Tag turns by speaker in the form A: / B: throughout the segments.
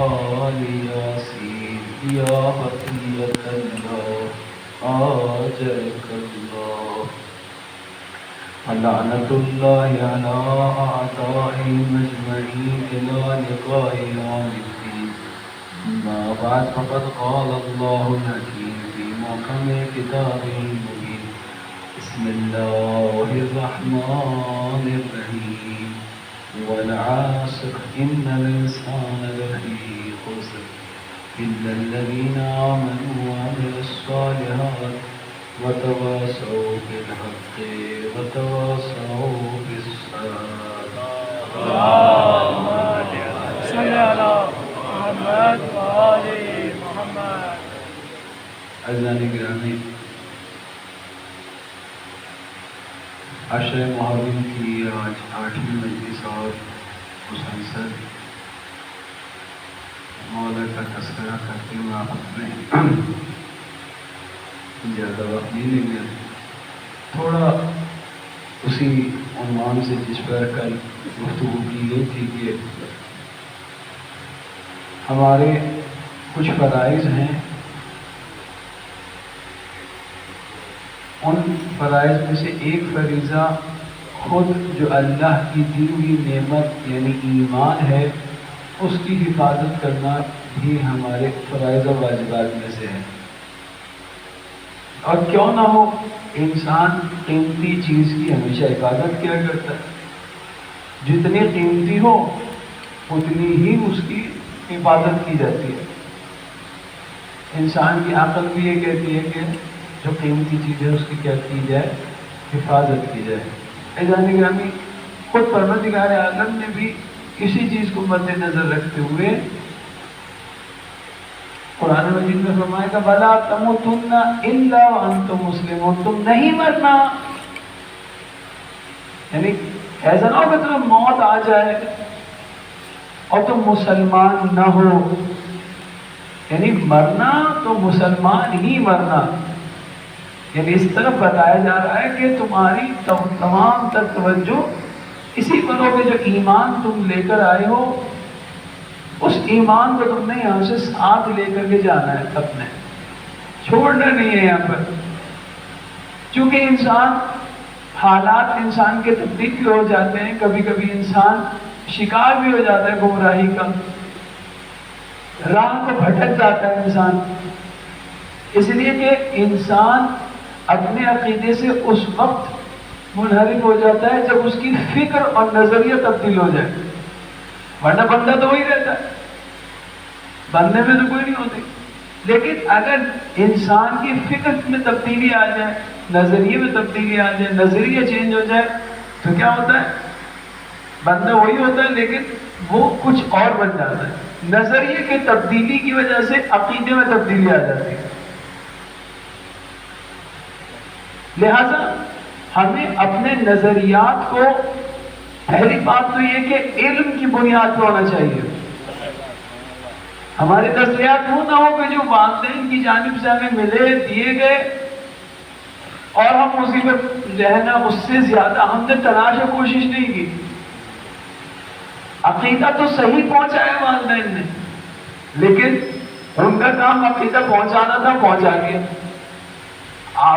A: آل یاسین یا بقیت اللہ آجرک اللہ لعنت اللہ علی اعدائهم اجمعین الی لقاء یوم الدین ما بعد فقد قال اللہ الحکیم فی محکم کتابہ المبین بسم اللہ الرحمن الرحیم والعصر ان الانسان لفی خسر الا الذین آمنوا وعملوا الصالحات وتواصوا بالحق وتواصوا بالصبر
B: اللهم صل على محمد وآل محمد.
A: عزیزان گرامی، عشر محرم کی آج 8ویں مجلس اور مسلسل مولا کا تذکرہ کرتے ہوئے آپ اپنے زیادہ وقت نہیں لیں گے. تھوڑا اسی عنوان سے جس پر کل گفتگو کی گئی تھی کہ ہمارے کچھ فرائض ہیں، ان فرائض میں سے ایک فریضہ خود جو اللہ کی دی ہوئی نعمت یعنی ایمان ہے اس کی حفاظت کرنا بھی ہمارے فرائض و واجبات میں سے ہے. اور کیوں نہ ہو، انسان قیمتی چیز کی ہمیشہ حفاظت کیا کرتا ہے. جتنی قیمتی ہو اتنی ہی اس کی حفاظت کی جاتی ہے. انسان کی عقل بھی یہ کہتی ہے کہ جو قیمتی چیز ہے اس کی کیا کی جائے، حفاظت کی جائے. عزیزان گرامی، خود پروردگار عالم نے بھی اسی چیز کو مد نظر رکھتے ہوئے قرآن مجید میں فرمایا کہ وَلَا تَمُوتُنَّ إِلَّا وَأَنْتُمْ مُسْلِمُونَ، تم نہیں مرنا، یعنی ایسا نہ ہو کہ تمہیں موت آ جائے اور تم مسلمان نہ ہو. یعنی مرنا تو مسلمان ہی مرنا. یعنی اس طرف بتایا جا رہا ہے کہ تمہاری تمام تر توجہ اسی پر ہو کہ جو ایمان تم لے کر آئے ہو اس ایمان کو تم نے یہاں سے ساتھ لے کر کے جانا ہے، اپنے چھوڑنا نہیں ہے یہاں پر. چونکہ انسان حالات انسان کے تبدیل بھی ہو جاتے ہیں، کبھی کبھی انسان شکار بھی ہو جاتا ہے گمراہی کا، راہ کو بھٹک جاتا ہے انسان. اس لیے کہ انسان اپنے عقیدے سے اس وقت منحرف ہو جاتا ہے جب اس کی فکر اور نظریہ تبدیل ہو جائے، ورنہ بندہ تو وہی رہتا ہے، بندے میں تو کوئی نہیں ہوتی. لیکن اگر انسان کی فکر میں تبدیلی آ جائے، نظریے میں تبدیلی آ جائے، نظریہ چینج ہو جائے تو کیا ہوتا ہے؟ بندہ وہی ہوتا ہے لیکن وہ کچھ اور بن جاتا ہے. نظریے کی تبدیلی کی وجہ سے عقیدے میں تبدیلی آ جاتی ہے. لہذا ہمیں اپنے نظریات کو پہلی بات تو یہ کہ علم کی بنیاد پہ ہونا چاہیے. ہمارے نظریات وہ نہ ہو کہ جو والدین کی جانب سے ہمیں ملے دیے گئے اور ہم اسی پر رہنا، اس سے زیادہ ہم نے تلاش و کوشش نہیں کی. عقیدہ تو صحیح پہنچایا والدین نے، لیکن ان کا کام عقیدہ پہنچانا تھا، پہنچا گیا.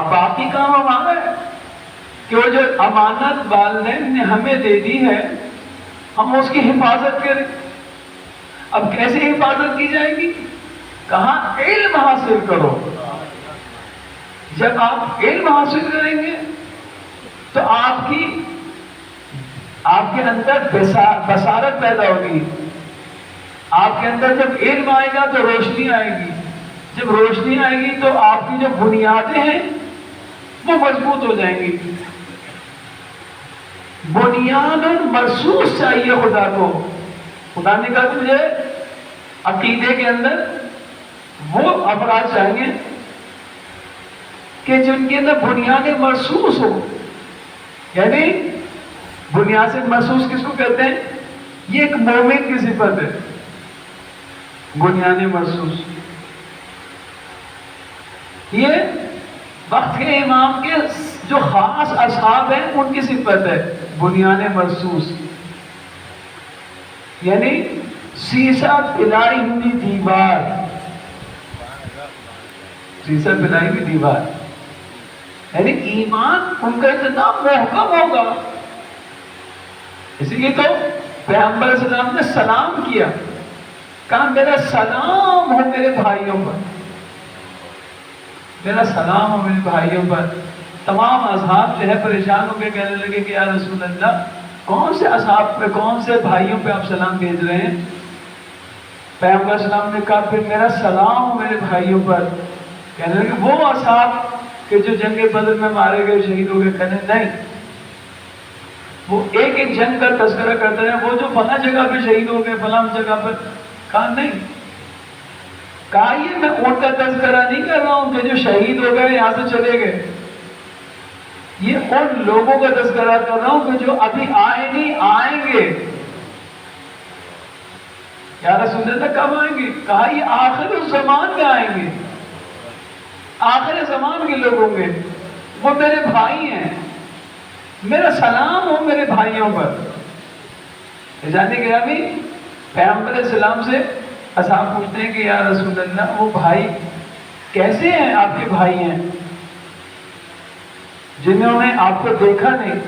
A: باقی کام ہمارا ہے کہ وہ جو امانت والدین نے ہمیں دے دی ہے ہم اس کی حفاظت کریں. اب کیسے حفاظت کی جائے گی؟ کہاں؟ علم حاصل کرو. جب آپ علم حاصل کریں گے تو آپ کے اندر بصارت پیدا ہوگی. آپ کے اندر جب علم آئے گا تو روشنی آئے گی. جب روشنی آئے گی تو آپ کی جو بنیادیں ہیں وہ مضبوط ہو جائیں گی. بنیاد مرصوص چاہیے خدا کو. خدا نے کہا کہ مجھے عقیدے کے اندر وہ افراد چاہیے کہ جن کے اندر بنیادیں مرصوص ہو. یعنی بنیاد سے مرصوص کس کو کہتے ہیں؟ یہ ایک مومن کی صفت ہے، بنیاد مرصوص. یہ وقت کے امام کے جو خاص اصحاب ہیں ان کی صفت ہے، بنیاد مرصوص. یعنی سیسا پلائی ہوئی دیوار، سیسا پلائی ہوئی دیوار، یعنی ایمان ان کا اتنا محکم ہوگا. اسی لیے تو پیغمبر علیہ السلام نے سلام کیا، کہا میرا سلام ہو میرے بھائیوں پر، میرا سلام ہو میرے بھائیوں پر. تمام اصحاب جو ہے پریشان ہو کے کہنے لگے کہ یا رسول اللہ کون سے اصحاب پہ، کون سے بھائیوں پہ آپ سلام بھیج رہے ہیں؟ پیغمبر علیہ السلام نے کہا پھر میرا سلام ہو میرے بھائیوں پر. کہنے لگے وہ اصحاب کہ جو جنگ بدر میں مارے گئے شہید ہو گئے. کہنے نہیں، وہ ایک ایک جنگ کا تذکرہ کرتے ہیں، وہ جو فلاں جگہ پہ شہید ہو گئے فلاں جگہ پر. کہا نہیں، کہا یہ میں ان کا تذکرہ نہیں کر رہا ہوں کہ جو شہید ہو گئے یہاں سے چلے گئے، یہ ان لوگوں کا تذکرہ کر رہا ہوں کہ جو ابھی آئے نہیں، آئیں گے. یا رسول اللہ کب آئیں گے؟ کہا یہ آخر الزمان میں آئیں گے، آخر زمان کے لوگ ہوں گے، وہ میرے بھائی ہیں، میرا سلام ہو میرے بھائیوں پر. جانے گیا بھی پیغمبر علیہ السلام سے اصحاب پوچھتے ہیں کہ یا رسول اللہ وہ بھائی کیسے ہیں؟ آپ کے بھائی ہیں جنہوں نے آپ کو دیکھا نہیں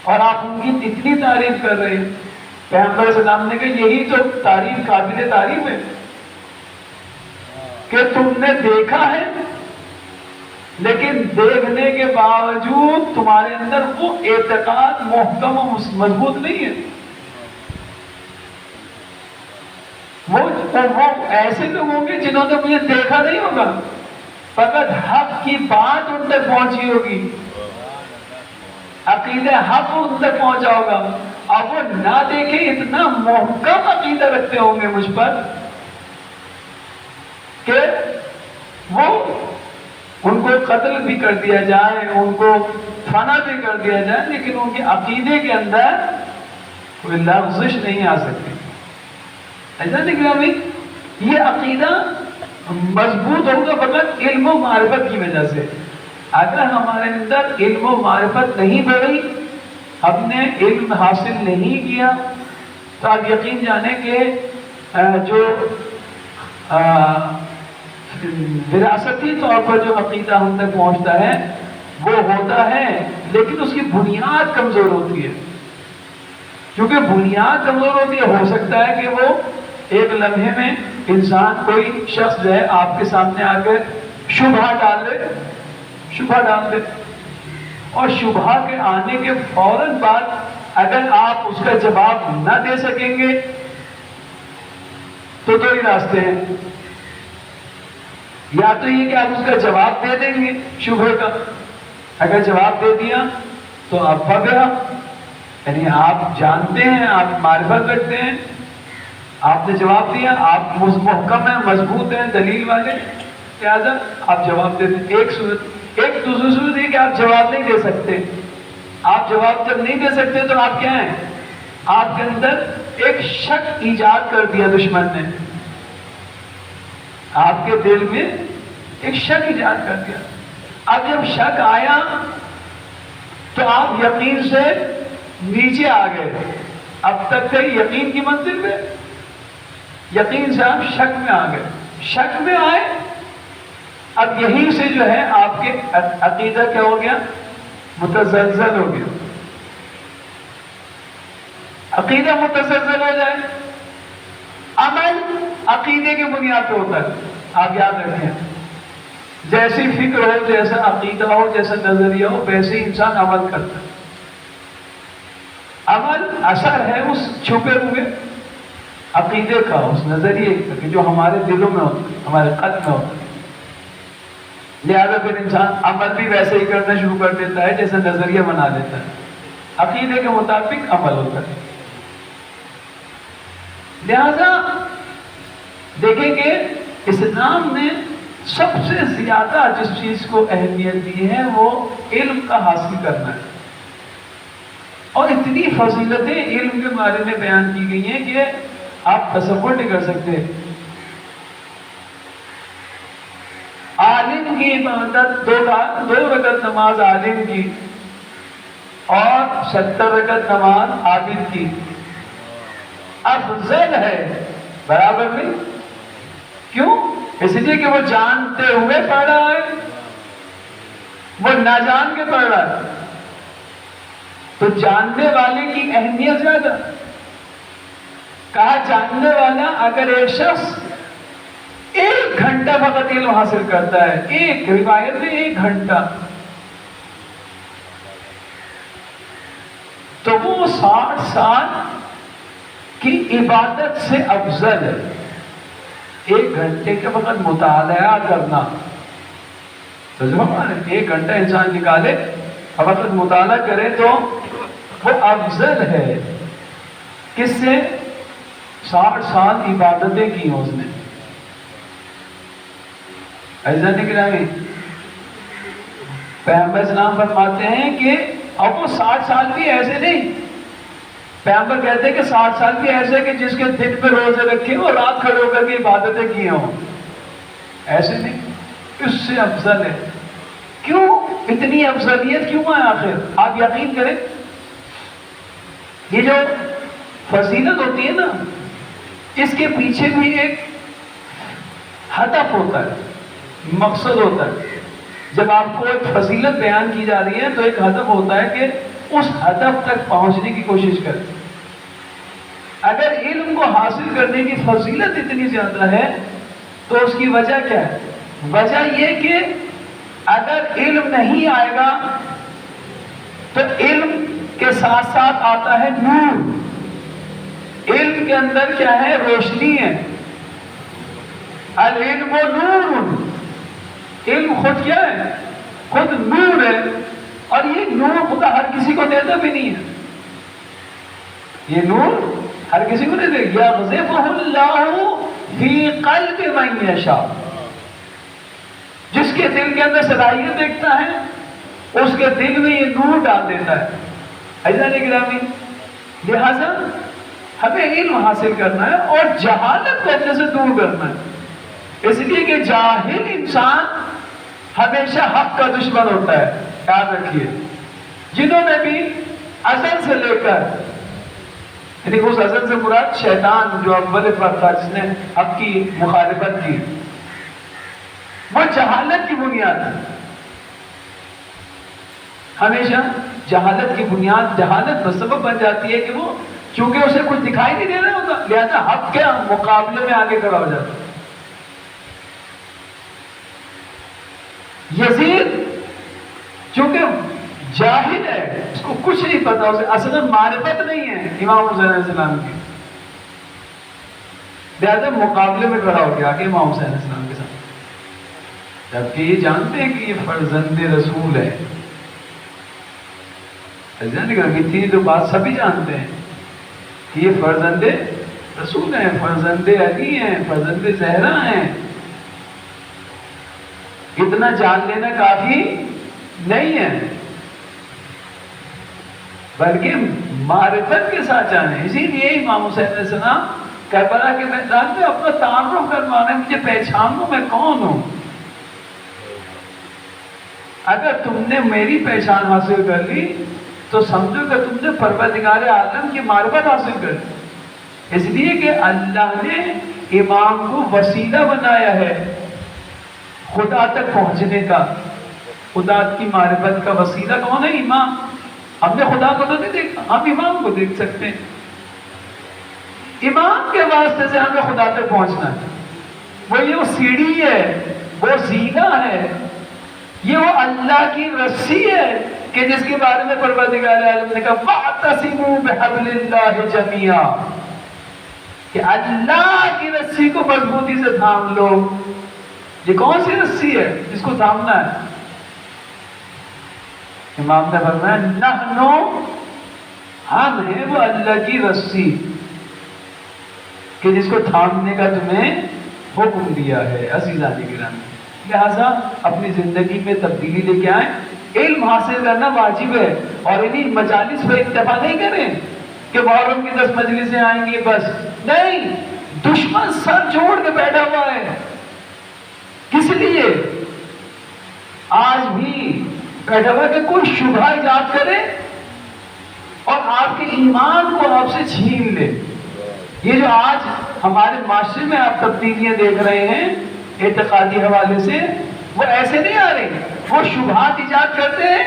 A: اور آپ ان کی اتنی تعریف کر رہے ہیں. پیغمبر علیہ السلام نے کہا یہی تو تعریف قابل تعریف ہے کہ تم نے دیکھا ہے لیکن دیکھنے کے باوجود تمہارے اندر وہ اعتقاد محکم و مضبوط نہیں ہے. وہ ایسے لوگ ہوں گے جنہوں نے مجھے دیکھا نہیں ہوگا، فقط حق کی بات ان تک پہنچی ہوگی، عقیدہ حق ان تک پہنچا ہوگا، اب وہ نہ دیکھے اتنا محکم عقیدہ رکھتے ہوں گے مجھ پر کہ وہ ان کو قتل بھی کر دیا جائے، ان کو فنا بھی کر دیا جائے، لیکن ان کے عقیدے کے اندر کوئی لغزش نہیں آ سکتی. ایسا نہیں کہ بھائی یہ عقیدہ مضبوط ہوگا فقط علم و معرفت کی وجہ سے. اگر ہمارے اندر علم و معرفت نہیں بڑھی، ہم نے علم حاصل نہیں کیا، تو آپ یقین جانیں کہ جو وراثتی طور پر جو عقیدہ ہم تک پہنچتا ہے وہ ہوتا ہے، لیکن اس کی بنیاد کمزور ہوتی ہے. کیونکہ بنیاد کمزور ہوتی ہے، ہو سکتا ہے کہ وہ ایک لمحے میں انسان کوئی شخص جو ہے آپ کے سامنے آ کر شبہ ڈال دے، اور شبہ کے آنے کے فوراً بعد اگر آپ اس کا جواب نہ دے سکیں گے تو دو ہی راستے ہیں. یا تو یہ کہ آپ اس کا جواب دے دیں گے شبہ کا، اگر جواب دے دیا تو آپ بگڑا، یعنی آپ جانتے ہیں، آپ معرفت رکھتے ہیں، آپ نے جواب دیا، آپ محکم ہیں، مضبوط ہیں، دلیل والے، لہٰذا آپ جواب دے دیں. ایک دوسری صورت یہ کہ آپ جواب نہیں دے سکتے. آپ جواب جب نہیں دے سکتے تو آپ کیا ہیں؟ آپ کے اندر ایک شک ایجاد کر دیا دشمن نے، آپ کے دل میں ایک شک ایجاد کر دیا. اب جب شک آیا تو آپ یقین سے نیچے آ گئے، اب تک تھے یقین کی منزل پہ، یقین سے آپ شک میں آ گئے. شک میں آئے، اب یہیں سے جو ہے آپ کے عقیدہ کیا ہو گیا؟ متزلزل ہو گیا. عقیدہ متزلزل ہو جائے، عمل عقیدے کی بنیاد پہ ہوتا ہے. آپ یاد رکھیں، جیسی فکر ہو، جیسا عقیدہ ہو، جیسا نظریہ ہو، ویسے ہی انسان عمل کرتا ہے. عمل اثر ہے اس چھپے ہوئے عقیدے کا، اس نظریے کا کہ جو ہمارے دلوں میں ہوتا ہے، ہمارے قلب میں ہوتا ہے. لہذا پھر انسان عمل بھی ویسے ہی کرنا شروع کر دیتا ہے جیسے نظریہ بنا لیتا ہے. عقیدے کے مطابق عمل ہوتا ہے. لہذا دیکھیں کہ اسلام نے سب سے زیادہ جس چیز کو اہمیت دی ہے وہ علم کا حاصل کرنا ہے، اور اتنی فضیلتیں علم کے بارے میں بیان کی گئی ہیں کہ آپ تصور نہیں کر سکتے. عالم کی عبادت 2 رکعت نماز عالم کی اور 70 رکعت نماز عابد کی. افضل ہے، برابر نہیں. کیوں؟ اس لیے کہ وہ جانتے ہوئے پڑھ رہا ہے، وہ نہ جان کے پڑھ رہا ہے. تو جاننے والے کی اہمیت زیادہ. کہا جاننے والا اگر ایک شخص 1 گھنٹہ فقط علم حاصل کرتا ہے، ایک روایت میں 1 گھنٹہ، تو وہ 60 سال کی عبادت سے افضل ہے. 1 گھنٹے کے فقط مطالعہ کرنا، تو جو ہمارے 1 گھنٹہ انسان نکالے اور فقط مطالعہ کرے تو وہ افضل ہے. کس سے؟ 60 سال عبادتیں کی ہیں اس نے. ایسا نگرانی پیغمبر اسلام فرماتے ہیں کہ اب وہ 60 سال بھی ایسے نہیں. پیغمبر کہتے ہیں کہ 60 سال بھی ایسے کہ جس کے دن پہ روزے رکھے اور رات کھڑے ہو کر کے عبادتیں کی ہوں. ایسے نہیں، اس سے افضل ہے. کیوں اتنی افضلیت کیوں ہے آخر؟ آپ یقین کریں، یہ جو فضیلت ہوتی ہے نا، اس کے پیچھے بھی ایک ہدف ہوتا ہے، مقصد ہوتا ہے. جب آپ کو ایک فضیلت بیان کی جا رہی ہے تو ایک ہدف ہوتا ہے کہ اس ہدف تک پہنچنے کی کوشش کریں. اگر علم کو حاصل کرنے کی فضیلت اتنی زیادہ ہے تو اس کی وجہ کیا ہے؟ وجہ یہ کہ اگر علم نہیں آئے گا تو علم کے ساتھ ساتھ آتا ہے نور. علم کے اندر کیا ہے؟ روشنی ہے. العلم نور، علم خود کیا ہے؟ خود نور ہے. اور یہ نور خدا ہر کسی کو دیتا بھی نہیں ہے. یہ نور ہر کسی کو نہیں دے گا. یغذفہ اللہ فی قلب من یشاء، جس کے دل کے اندر صلاحیت دیکھتا ہے اس کے دل میں یہ نور ڈال دیتا ہے. ایسا نہیں گرامی، لہذا ہمیں علم حاصل کرنا ہے اور جہالت کو اپنے سے دور کرنا ہے. اس لیے کہ جاہل انسان ہمیشہ حق کا دشمن ہوتا ہے. یاد رکھیے، جنہوں نے بھی ازل سے لے کر، یعنی اس ازل سے مراد شیطان جو اول فرد تھا جس نے حق کی مخالفت کی، وہ جہالت کی بنیاد ہے. ہمیشہ جہالت کی بنیاد، جہالت سبب بن جاتی ہے کہ وہ چونکہ اسے کچھ دکھائی نہیں دے رہا ہوتا، لہذا حق کے مقابلے میں آگے کھڑا ہو جاتا. یزید چونکہ جاہل ہے، اس کو کچھ نہیں پتا، اسے اصلا معرفت نہیں ہے امام حسین علیہ السلام کی، لہذا مقابلے میں کھڑا ہو گیا کہ امام حسین علیہ السلام کے ساتھ، جبکہ یہ جانتے ہیں کہ یہ فرزند رسول ہے. اتنی تو بات سبھی جانتے ہیں کہ یہ فرزند رسول ہیں، فرزند علی ہیں، فرزند زہرا ہیں. اتنا جان لینا کافی نہیں ہے، بلکہ معرفت کے ساتھ جانے. اسی لیے امام حسین علیہ السلام کربلا کے میدان میں اپنا تعارف کروانا، مجھے پہچانو میں کون ہوں. اگر تم نے میری پہچان حاصل کر لی تو سمجھو کہ تم نے پروردگار عالم کی معرفت حاصل کر لی. اس لیے کہ اللہ نے امام کو وسیلہ بنایا ہے خدا تک پہنچنے کا. خدا کی معرفت کا وسیلہ کون ہے؟ امام. ہم نے خدا کو تو نہیں دیکھا، ہم امام کو دیکھ سکتے ہیں. امام کے واسطے سے ہمیں خدا تک پہنچنا ہے. وہ یہ سیڑھی ہے، وہ زینہ ہے، یہ وہ اللہ کی رسی ہے کہ جس کے بارے میں پروردگار عالم نے کہا وَاعْتَصِمُوا بِحَبْلِ اللَّهِ جَمِيعًا، کہ اللہ کی رسی کو مضبوطی سے تھام لو. یہ کون سی رسی ہے جس کو تھامنا ہے؟ امام نے فرمایا نحنو، ہم ہیں وہ اللہ کی رسی کہ جس کو تھامنے کا تمہیں حکم دیا ہے. عزیزان گرامی، لہذا اپنی زندگی میں تبدیلی لے کے آئیں. علم حاصل کرنا واجب ہے، اور انہیں مجالس پہ اکتفا نہیں کریں کہ محرم کی 10 مجلسیں آئیں گی بس. نہیں، دشمن سر جوڑ کے بیٹھا ہوا ہے. کس لیے؟ آج بھی بیٹھا ہوا کہ کوئی شبہ ایجاد کرے اور آپ کے ایمان کو آپ سے چھین لے. یہ جو آج ہمارے معاشرے میں آپ تبدیلیاں دیکھ رہے ہیں اعتقادی حوالے سے، وہ ایسے نہیں آ رہی، وہ شبہات ایجاد کرتے ہیں،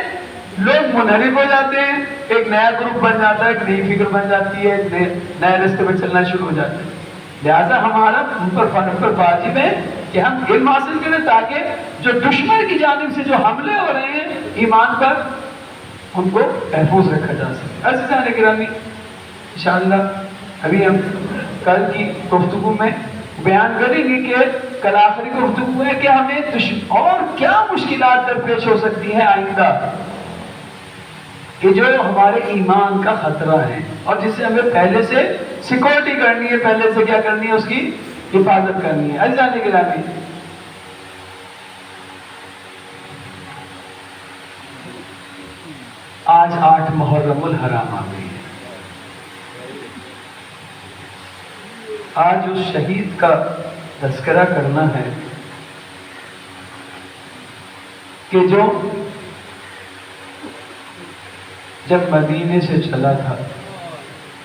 A: لوگ منحرف ہو جاتے ہیں، ایک نیا گروپ بن جاتا ہے، ایک نئی فکر بن جاتی ہے، ایک نئے راستے پہ چلنا شروع ہو جاتے ہیں۔ لہذا ہمارا ان پر واجب ہے کہ ہم علم حاصل کریں تاکہ جو دشمن کی جانب سے جو حملے ہو رہے ہیں ایمان پر، ان کو محفوظ رکھا جا سکے۔ عزیزان گرامی، انشاءاللہ ابھی ہم کل کی گفتگو میں بیان کریں گے کہ کل آخری گفتگو ہے کہ ہمیں اور کیا مشکلات درپیش ہو سکتی ہیں آئندہ کہ جو ہمارے ایمان کا خطرہ ہے اور جس سے ہمیں پہلے سے سیکورٹی کرنی ہے، پہلے سے کیا کرنی ہے، اس کی حفاظت کرنی ہے۔ عزیزان گرامی، آج 8 محرم الحرام آ گئی ہے۔ آج اس شہید کا تذکرہ کرنا ہے کہ جو جب مدینے سے چلا تھا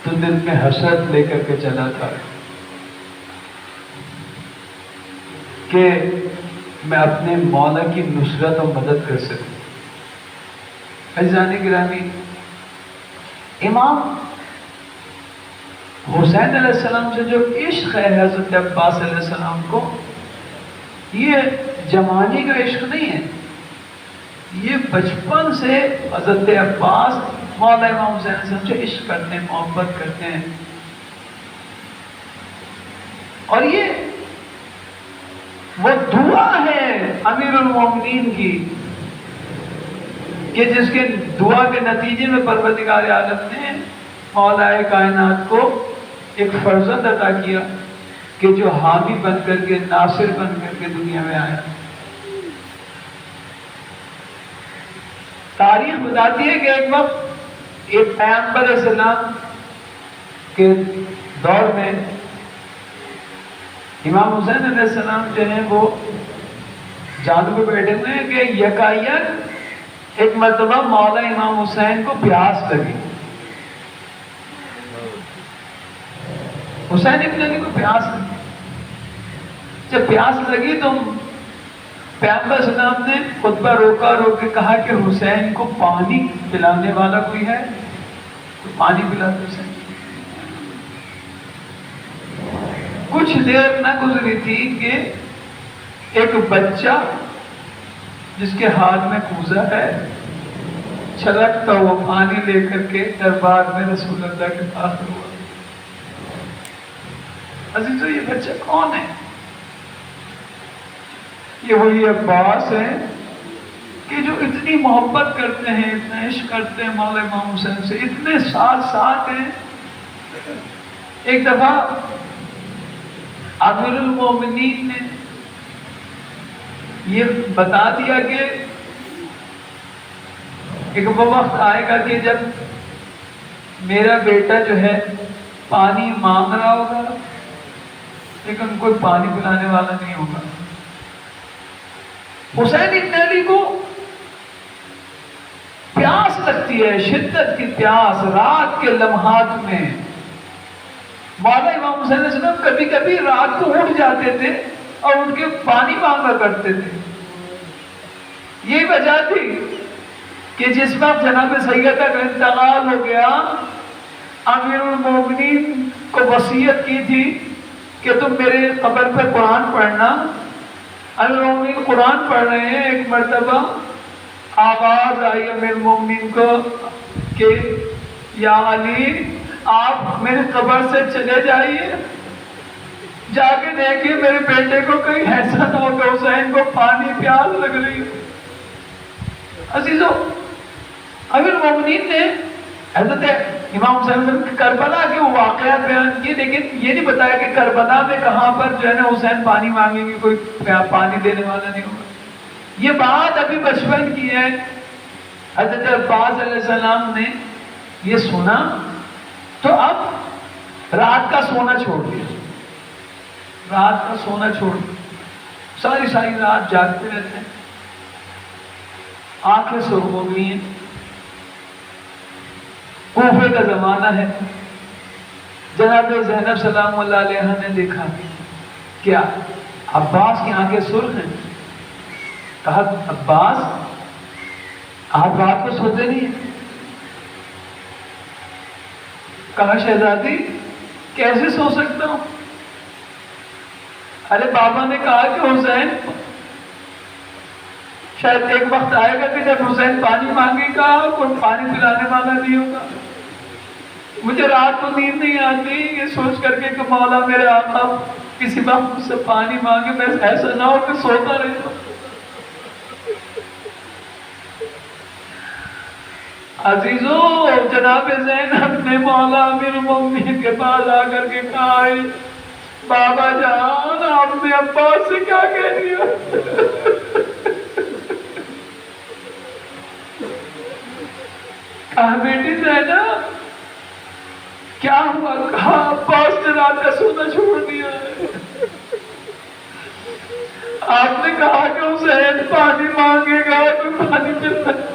A: تو دل میں حسرت لے کر کے چلا تھا کہ میں اپنے مولا کی نصرت و مدد کر سکوں۔ عزیزان گرامی، امام حسین علیہ السلام سے جو عشق ہے حضرت عباس علیہ السلام کو، یہ جوانی کا عشق نہیں ہے، یہ بچپن سے حضرت عباس مولا امام حسین علیہ السلام سے عشق کرتے ہیں، محبت کرتے ہیں، اور یہ وہ دعا ہے امیر المومنین کی کہ جس کے دعا کے نتیجے میں پروردگار عالم نے مولا کائنات کو ایک فرزند عطا کیا کہ جو حامی بن کر کے، ناصر بن کر کے دنیا میں آیا۔ تاریخ بتاتی ہے کہ ایک وقت ایک پیغمبر علیہ السلام کے دور میں امام حسین علیہ السلام جو ہیں وہ جادو پہ بیٹھے ہوئے ہیں کہ یکایک ایک مرتبہ مولا امام حسین کو پیاس لگی، حسین ابن علی کو پیاس لگی۔ جب پیاس لگی تو پیغمبر صلی اللہ علیہ وسلم نے خطبہ روک کے کہا کہ حسین کو پانی پلانے والا کوئی ہے؟ پانی پلاتے حسین۔ کچھ دیر نہ گزری تھی کہ ایک بچہ جس کے ہاتھ میں کوزہ ہے چھلکتا ہوا پانی لے کر کے دربار میں رسول اللہ کے پاس ہوا۔ عزیزو، یہ بچہ کون ہے؟ یہ وہی عباس ہے کہ جو اتنی محبت کرتے ہیں، اتنا عشق کرتے ہیں مولا امام حسین سے، اتنے ساتھ ہیں۔ ایک دفعہ امیر المومنین نے یہ بتا دیا کہ ایک وہ وقت آئے گا کہ جب میرا بیٹا جو ہے پانی مانگ رہا ہوگا لیکن کوئی پانی پلانے والا نہیں ہوگا۔ حسین ابن علی کو پیاس لگتی ہے، شدت کی پیاس، رات کے لمحات میں۔ مولا امام حسین علیہ السلام کبھی کبھی رات کو اٹھ جاتے تھے اور اٹھ کے پانی مانگا کرتے تھے۔ یہ وجہ تھی کہ جس وقت جناب سیدہ کا انتقال ہو گیا، امیر المومنین کو وصیت کی تھی کہ تم میرے قبر پہ قرآن پڑھنا۔ امیر المومنین قرآن پڑھ رہے ہیں، ایک مرتبہ آواز آئی امیر المومنین کو کہ یا علی، آپ میرے قبر سے چلے جائیے، جا کے دیکھیے میرے بیٹے کو کہیں ایسا نہ ہو کہ حسین کو پانی پیاس لگ رہی۔ عزیزو، امیر المومنین نے حضرت امام حسین کربلا کے واقعات بیان کیے، لیکن یہ نہیں بتایا کہ کربلا میں کہاں پر جو ہے نا حسین پانی مانگیں گے، کوئی پانی دینے والا نہیں ہوگا۔ یہ بات ابھی بچپن کی ہے۔ حضرت عباس علیہ السلام نے یہ سنا تو اب رات کا سونا چھوڑ دیا، رات کا سونا چھوڑ دیا، ساری رات جاگتے رہتے ہیں، آنکھیں سرخ ہو گئی ہیں۔ کوفے کا زمانہ ہے، جناب زینب سلام اللہ علیہ نے دیکھا کیا عباس کی آنکھیں سرخ ہیں. کہا عباس آپ رات کو سوتے نہیں ہیں؟ کہا شہزادی کیسے سو سکتا ہوں؟ ارے بابا نے کہا کہ حسین شاید ایک وقت آئے گا کہ جب حسین پانی مانگے گا کوئی پانی پلانے والا نہیں ہوگا. مجھے رات کو نیند نہیں آتی یہ سوچ کر کے کہ مولا میرے آقا کسی وقت مجھ سے پانی مانگے میں ایسا نہ ہو کہ سوتا رہ جاؤں. عزیزو جناب زینب نے مولا امیر المومنین کے پاس آ کر کے کہا بابا جان آپ نے عباس سے کیا کہہ دیا؟ کہا بیٹی زینب کیا ہوا؟ کہا عباس نے رات کا سونا چھوڑ دیا ہے. آپ نے کہا کہ حسین پانی مانگے گا کوئی پانی پلانے.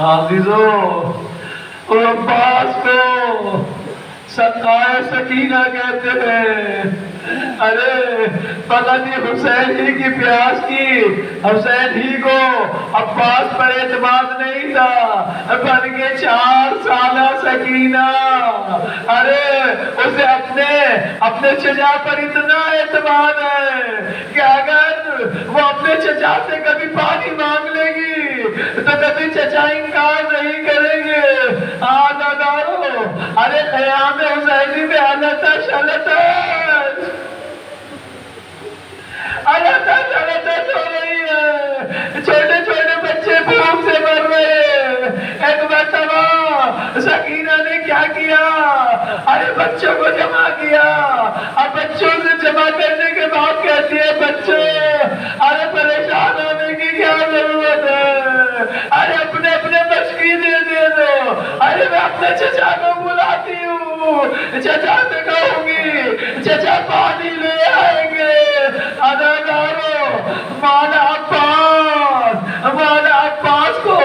A: عزیزو عباس کو سقائے سکینہ کہتے ہیں. ارے پتہ نہیں حسین ہی کی پیاس کی حسین ہی کو عباس پر اعتماد نہیں تھا بن کے 4 سالہ سکینہ. ارے اسے اپنے چچا پر اتنا اعتماد ہے کہ اگر وہ اپنے چچا سے کبھی پانی مانگ لے گی تو کبھی چچا انکار نہیں کریں گے. دادارو ارے قیام حسینی میں التش ہو رہی ہے. چھوٹے چھوٹے بچے بھوک سے مر رہے ہیں. ایک مرتبہ سکینہ نے کیا کیا؟ ارے بچوں کو جمع کیا. اب بچوں سے جمع کرنے کے بعد کہتی ہے بچوں ارے پریشان ہونے کی کیا ضرورت ہے؟ ارے اپنے مشقی دے دو. ارے میں اپنے چچا کو بلاتی ہوں چچا سے کہوں گی چچا پانی لے آئیں گے. مولا عباس کو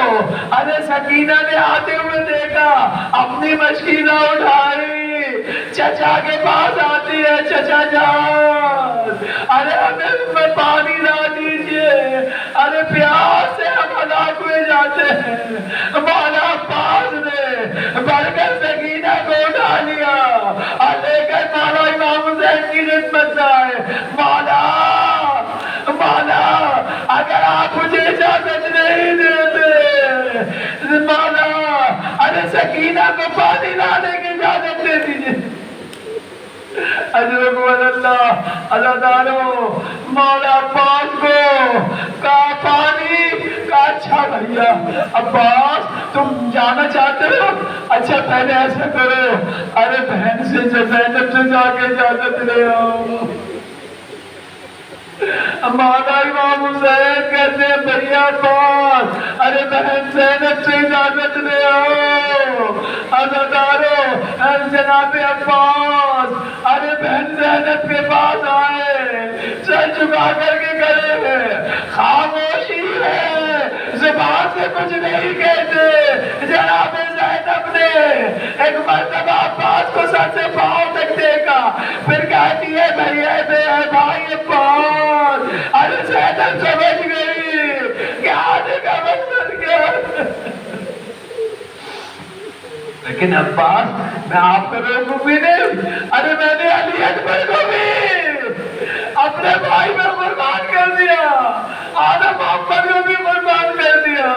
A: ارے سکینہ نے آتے ہوئے دیکھا اپنی مشکینہ اٹھائی چچا کے پاس آتی ہے. چچا جان ارے ہمیں پانی لا دیجئے. ارے پیاس سے ہم ہلاک ہوئے جاتے ہیں. مولا عباس نے بڑھ کر سکینہ کو اٹھا لیا اور لے کر مولا امام حسین کی خدمت میں آئے. مولا اگر آپ مجھے اجازت نہیں دیتے مولا ارے سکینہ کو پانی لانے کی اجازت دے دیجیے. اللہ دارو مولا عباس کو کہا پانی کا اچھا بھیا عباس تم جانا چاہتے ہو؟ اچھا پہلے ایسا کرو ارے بہن سے زینب سے جا کے اجازت لے آؤ. مولا امام حسین کہتے ہیں بھیا عباس ارے بہن زینب سے اجازت لے آؤ. عزادارو جناب عباس ارے بہن زینب کے پاس آئے سر جھکا کر کے کھڑے ہیں. خاموشی ہے زبان سے کچھ نہیں کہتے. جناب زینب نے ایک مرتبہ عباس کو سر سے پاؤں تک دیکھا پھر کہتی ہے بھائی عباس. ارے زینب سمجھ گئی کہ آنے کا مقصد کیا. لیکن عباس میں آپ کا روکوں بھی نہیں. ارے میں نے علی اکبر کو بھی اپنے بھائی میں قربان کر دیا. آدم محمد کو بھی قربان کر دیا.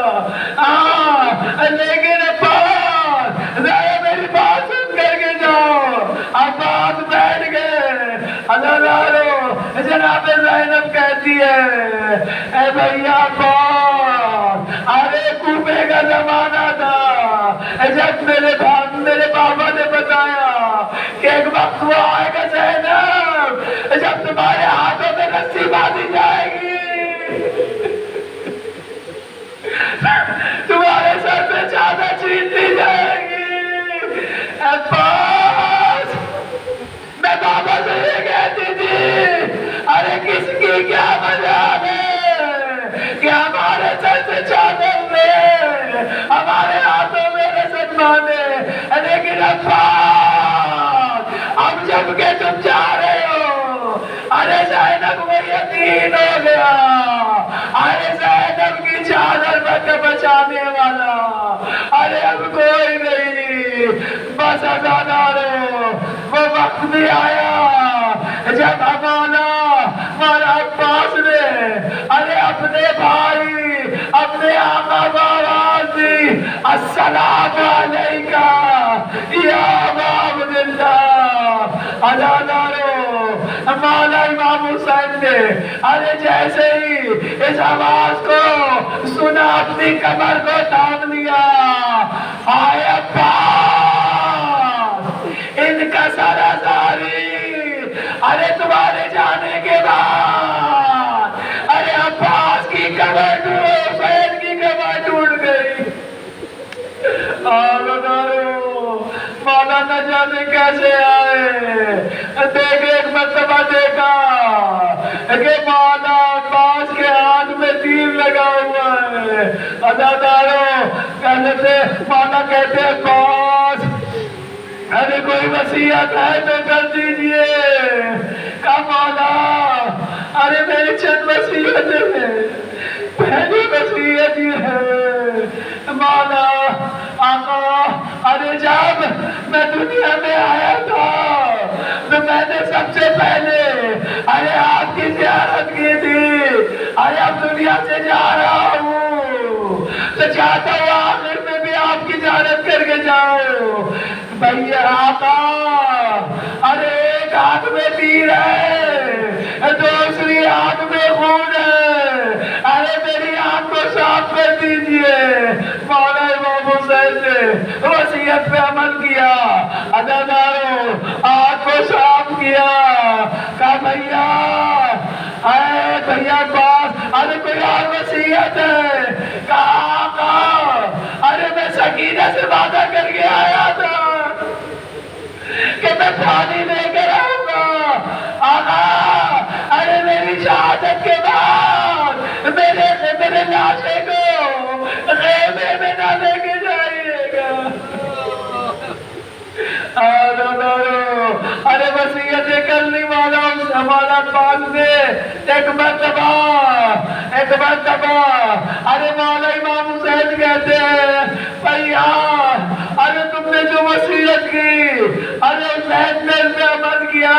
A: لیکن عباس ذرا میری بات سن کر کے جاؤ. عباس بیٹھ گئے. اللہ جناب زینب کہتی ہے اے بھیا عباس ارے کوبے کا زمانہ تھا جب میرے بابا نے بتایا کہ ایک وقت وہ آئے گا زینب جب تمہارے ہاتھوں میں رسی باندھی جائے گی تمہارے سر پہ چادر چھین دی جائے گی. عباس میں بابا سے یہ کہتی تھی ارے کس کی کیا مجال ہے کہ ہمارے سر سے چادر لے ہمارے ہاتھوں میں مانے، لیکن عباس اب جب کہ تم جا رہے ہو، ارے زینب کو یقین ہو گیا، ارے زینب کی چادر بچانے والا ارے اب کوئی نہیں، بس ازادارو وہ وقت بھی آیا جب ہمارا عباس نے ارے اپنے بھائی اپنے آقا کو آواز دی، السلام علیکہ یا ابا عبداللہ۔ ازادارو مولا امام حسین نے ارے جیسے ہی اس آواز کو سنا اپنی کمر کو تھام لیا، آئے عباس ان کا سارا زاری ارے تمہارے جانے کے بعد ارے عباس کی کمر حسین کی کمر ٹوٹ گئی۔ مولا نہ جانے کیسے آئے، دیکھ ایک مرتبہ دیکھا کہ مولا عباس کے ہاتھ میں تیر لگا ہوا ہے۔ ازادارو پہلے سے مولا کہتے ہیں عباس ارے کوئی وصیت ہے تو کر دیجئے۔ کہا مولا ارے میری چند وصیتیں ہیں، پہلی وصیت یہ ہے مولا آقا ارے جب میں دنیا میں آیا تھا تو میں نے سب سے پہلے ارے آپ کی زیارت کی تھی، ارے اب دنیا سے جا رہا ہوں تو چاہتا ہوں آخر میں بھی آپ کی زیارت کر کے جاؤ۔ بھئی آقا ارے ایک ہاتھ میں تیر ہے، دوسری ہاتھ میں خون ہے، ارے میری آنکھ کو صاف کر دیجئے۔ مولا امام حسین نے وصیت پہ عمل کیا، ازادارو آنکھ کو صاف کیا، کہا بھیا اے بھیا عباس ارے کوئی اور وصیت ہے؟ کہا آقا ارے میں سکینہ سے وعدہ کر کے آیا تھا کہ میں پانی لے کر آؤں گا، آقا ارے میری شہادت کے بعد میرے لاشے کو خیمے میں نہ لے کے جائیے گا۔ ارے وصیتیں کر لی مولا عباس نے، ایک مرتبہ ارے مولا امام حسین کہتے ہیں بھیا ارے تم نے جو وصیت کی ارے حسین نے اس پہ عمل کیا،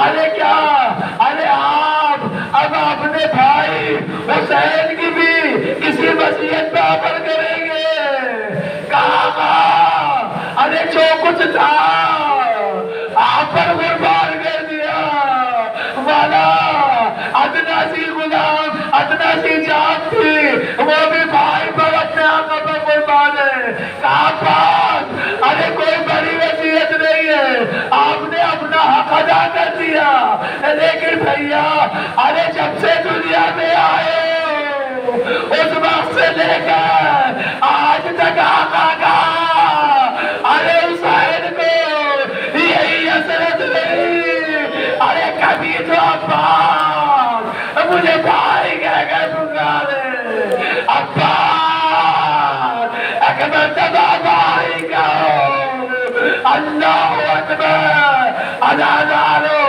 A: ارے کیا ارے آپ اب اپنے بھائی حسین کی بھی کسی وصیت پہ عمل کریں گے؟ کہا ارے جو کچھ تھا آپ پر قربان کر دیا، والا ادنا سی غلام ادنا سی جان تھی وہ بھی بھائی پر اپنے آقا پر قربان ہے۔ کہا عباس ارے کوئی بڑی وصیت نہیں ہے، آپ نے اپنا حق ادا کر دیا، لیکن بھیا ارے جب سے دنیا میں آئے اس وقت سے لے کر آج تک آقا کا ارے حسین کو یہی حسرت نہیں، ارے کبھی تو عباس مجھے بھائی کہہ کر پکارے، عباس ایک مرتبہ بھائی کہو، اللہ اکبر۔ ازادارو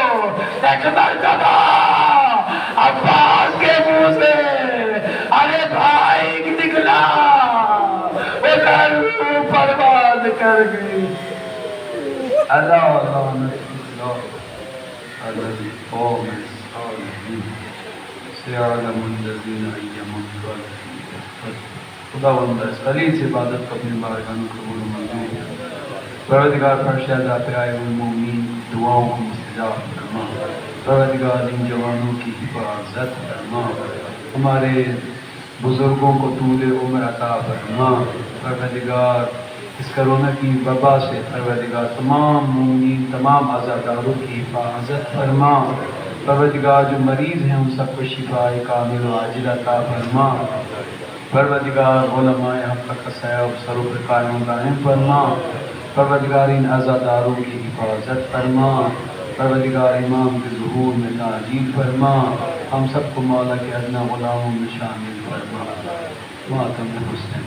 A: ایک مرتبہ عباس کے منہ سے ارے بھائی نکلا، ادھر پرواز کر گئی۔ خداوند اس قلیل سے عبادت کو اپنی بارگاہ میں قبول و منظور کر۔ پروردگار فرشادہ پیارے المومنین دعاؤں کو مستجاب فرما، پروردگار ان جوانوں کی حفاظت فرما، ہمارے بزرگوں کو طول عمر عطا فرما، پروردگار اس کرونا کی وبا سے پروردگار تمام مومنین تمام عزاداروں کی حفاظت فرما، پروردگار جو مریض ہیں ان سب کو شفاء کامل و عاجل عطا فرما، پروردگار علماء حق کا سایہ سروں پر قائم و دائم فرما، پروردگار ان عزاداروں کی حفاظت فرما، پروردگار امام کے ظہور میں تعجیل فرما، ہم سب کو مولا کے ادنا غلاموں میں شامل فرما۔ ماتم حسین